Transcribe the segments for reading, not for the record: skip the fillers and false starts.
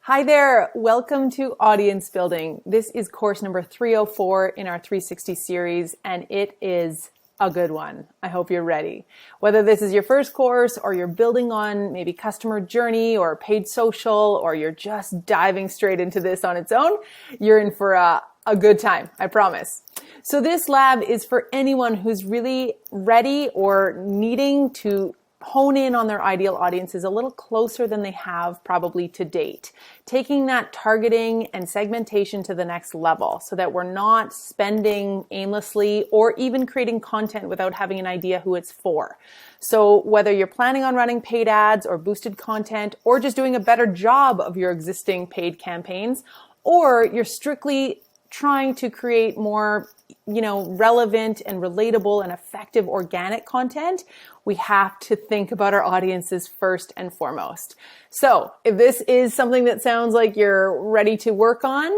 Hi there, welcome to Audience Building. This is course number 304 in our 360 series, and it is a good one. I hope you're ready. Whether this is your first course or you're building on maybe customer journey or paid social, or you're just diving straight into this on its own, you're in for a good time, I promise. So this lab is for anyone who's really ready or needing to hone in on their ideal audiences a little closer than they have probably to date. Taking that targeting and segmentation to the next level so that we're not spending aimlessly or even creating content without having an idea who it's for. So whether you're planning on running paid ads or boosted content or just doing a better job of your existing paid campaigns, or you're strictly trying to create more, relevant and relatable and effective organic content, we have to think about our audiences first and foremost. So if this is something that sounds like you're ready to work on,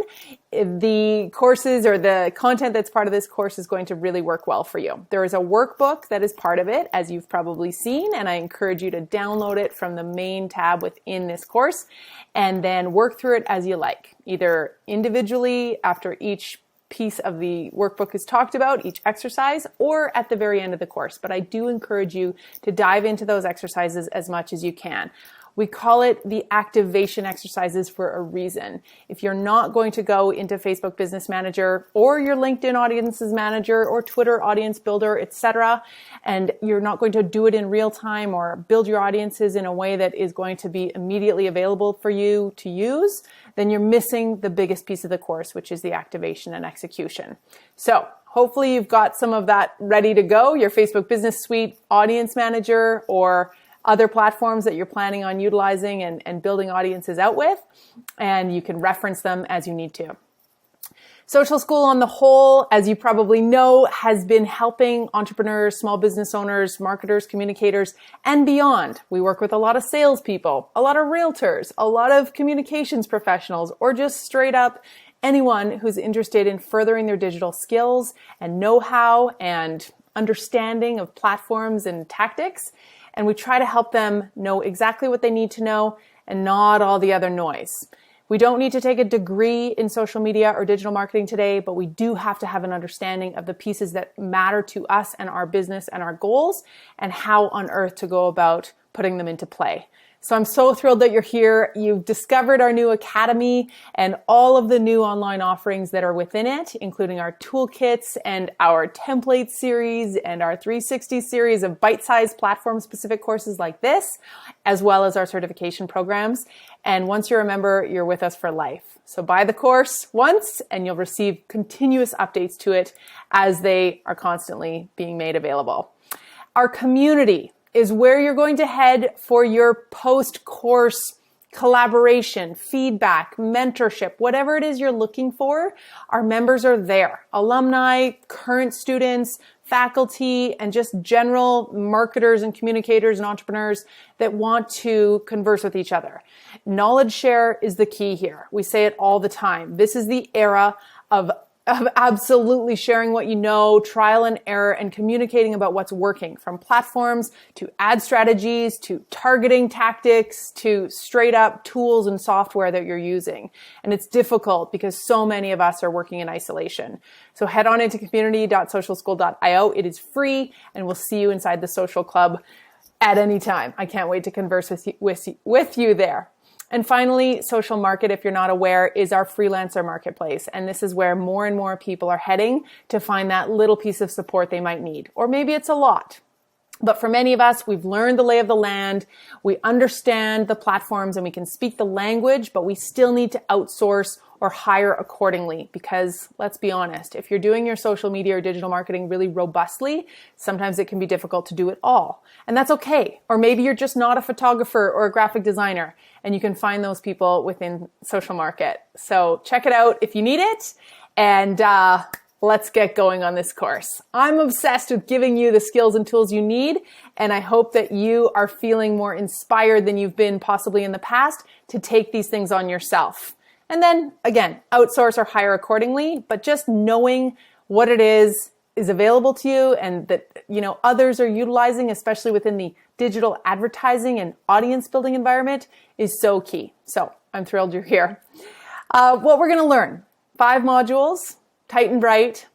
the courses or the content that's part of this course is going to really work well for you. There is a workbook that is part of it, as you've probably seen, and I encourage you to download it from the main tab within this course and then work through it as you like, either individually after each piece of the workbook is talked about, each exercise, or at the very end of the course. But I do encourage you to dive into those exercises as much as you can. We call it the activation exercises for a reason. If you're not going to go into Facebook Business Manager or your LinkedIn Audiences Manager or Twitter Audience Builder, etc., and you're not going to do it in real time or build your audiences in a way that is going to be immediately available for you to use, then you're missing the biggest piece of the course, which is the activation and execution. So hopefully you've got some of that ready to go, your Facebook Business Suite Audience Manager or other platforms that you're planning on utilizing and building audiences out with, and you can reference them as you need to. Social School on the whole, as you probably know, has been helping entrepreneurs, small business owners, marketers, communicators, and beyond. We work with a lot of salespeople, a lot of realtors, a lot of communications professionals, or just straight up anyone who's interested in furthering their digital skills and know-how and understanding of platforms and tactics. And we try to help them know exactly what they need to know and not all the other noise. We don't need to take a degree in social media or digital marketing today, but we do have to have an understanding of the pieces that matter to us and our business and our goals and how on earth to go about putting them into play. So I'm so thrilled that you're here. You've discovered our new academy and all of the new online offerings that are within it, including our toolkits and our template series and our 360 series of bite-sized platform-specific courses like this, as well as our certification programs. And once you're a member, you're with us for life. So buy the course once and you'll receive continuous updates to it as they are constantly being made available. Our community is where you're going to head for your post-course collaboration, feedback, mentorship, whatever it is you're looking for. Our members are there. Alumni, current students, faculty, and just general marketers and communicators and entrepreneurs that want to converse with each other. Knowledge share is the key here. We say it all the time. This is the era of absolutely sharing what you know, trial and error, and communicating about what's working, from platforms to ad strategies to targeting tactics to straight up tools and software that you're using. And it's difficult because so many of us are working in isolation. So head on into community.socialschool.io. It is free, and we'll see you inside the social club at any time. I can't wait to converse with you there. And finally, Social Market, if you're not aware, is our freelancer marketplace. And this is where more and more people are heading to find that little piece of support they might need. Or maybe it's a lot. But for many of us, we've learned the lay of the land. We understand the platforms and we can speak the language, but we still need to outsource or hire accordingly, because let's be honest, if you're doing your social media or digital marketing really robustly, sometimes it can be difficult to do it all. And that's okay. Or maybe you're just not a photographer or a graphic designer, and you can find those people within Social Market. So check it out if you need it, and let's get going on this course. I'm obsessed with giving you the skills and tools you need, and I hope that you are feeling more inspired than you've been possibly in the past to take these things on yourself. And then, again, outsource or hire accordingly, but just knowing what it is available to you and that, others are utilizing, especially within the digital advertising and audience building environment, is so key. So I'm thrilled you're here. What we're going to learn, 5 modules, tight and bright.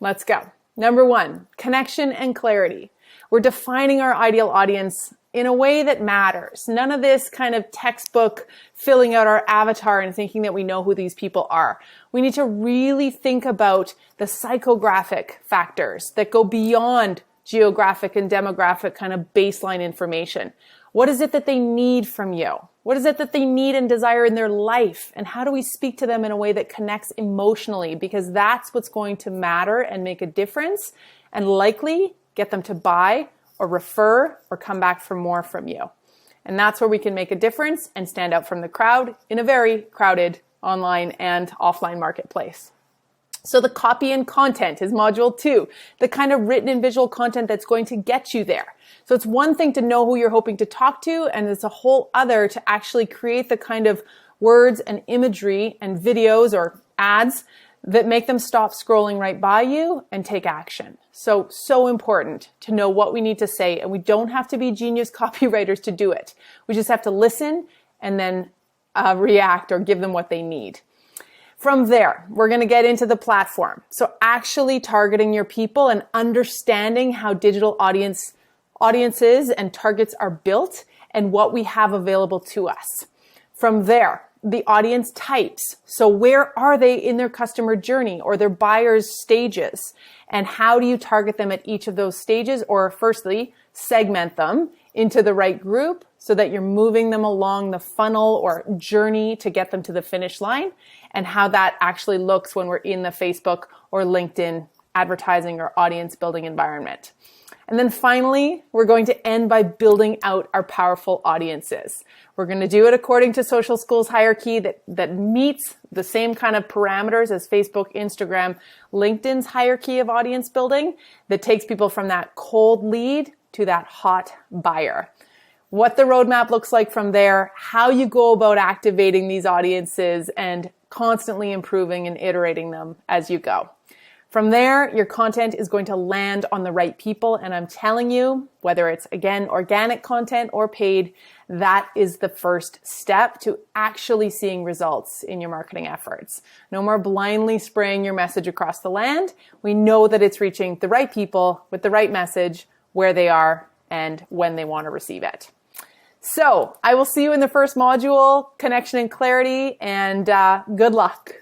Let's go. Number 1, connection and clarity. We're defining our ideal audience in a way that matters. None of this kind of textbook filling out our avatar and thinking that we know who these people are. We need to really think about the psychographic factors that go beyond geographic and demographic kind of baseline information. What is it that they need from you? What is it that they need and desire in their life? And how do we speak to them in a way that connects emotionally? Because that's what's going to matter and make a difference and likely get them to buy or refer or come back for more from you. And that's where we can make a difference and stand out from the crowd in a very crowded online and offline marketplace. So the copy and content is module 2, the kind of written and visual content that's going to get you there. So it's one thing to know who you're hoping to talk to, and it's a whole other to actually create the kind of words and imagery and videos or ads that make them stop scrolling right by you and take action. So important to know what we need to say, and we don't have to be genius copywriters to do it. We just have to listen and then react or give them what they need. From there, we're going to get into the platform. So actually targeting your people and understanding how digital audiences and targets are built and what we have available to us. From there, the audience types. So where are they in their customer journey or their buyer's stages? And how do you target them at each of those stages? Or firstly, segment them into the right group so that you're moving them along the funnel or journey to get them to the finish line, and how that actually looks when we're in the Facebook or LinkedIn advertising or audience building environment. And then finally, we're going to end by building out our powerful audiences. We're going to do it according to Social School's hierarchy that meets the same kind of parameters as Facebook, Instagram, LinkedIn's hierarchy of audience building that takes people from that cold lead to that hot buyer. What the roadmap looks like from there, how you go about activating these audiences and constantly improving and iterating them as you go. From there, your content is going to land on the right people. And I'm telling you, whether it's, again, organic content or paid, that is the first step to actually seeing results in your marketing efforts. No more blindly spraying your message across the land. We know that it's reaching the right people with the right message where they are and when they want to receive it. So I will see you in the first module, connection and clarity, and good luck.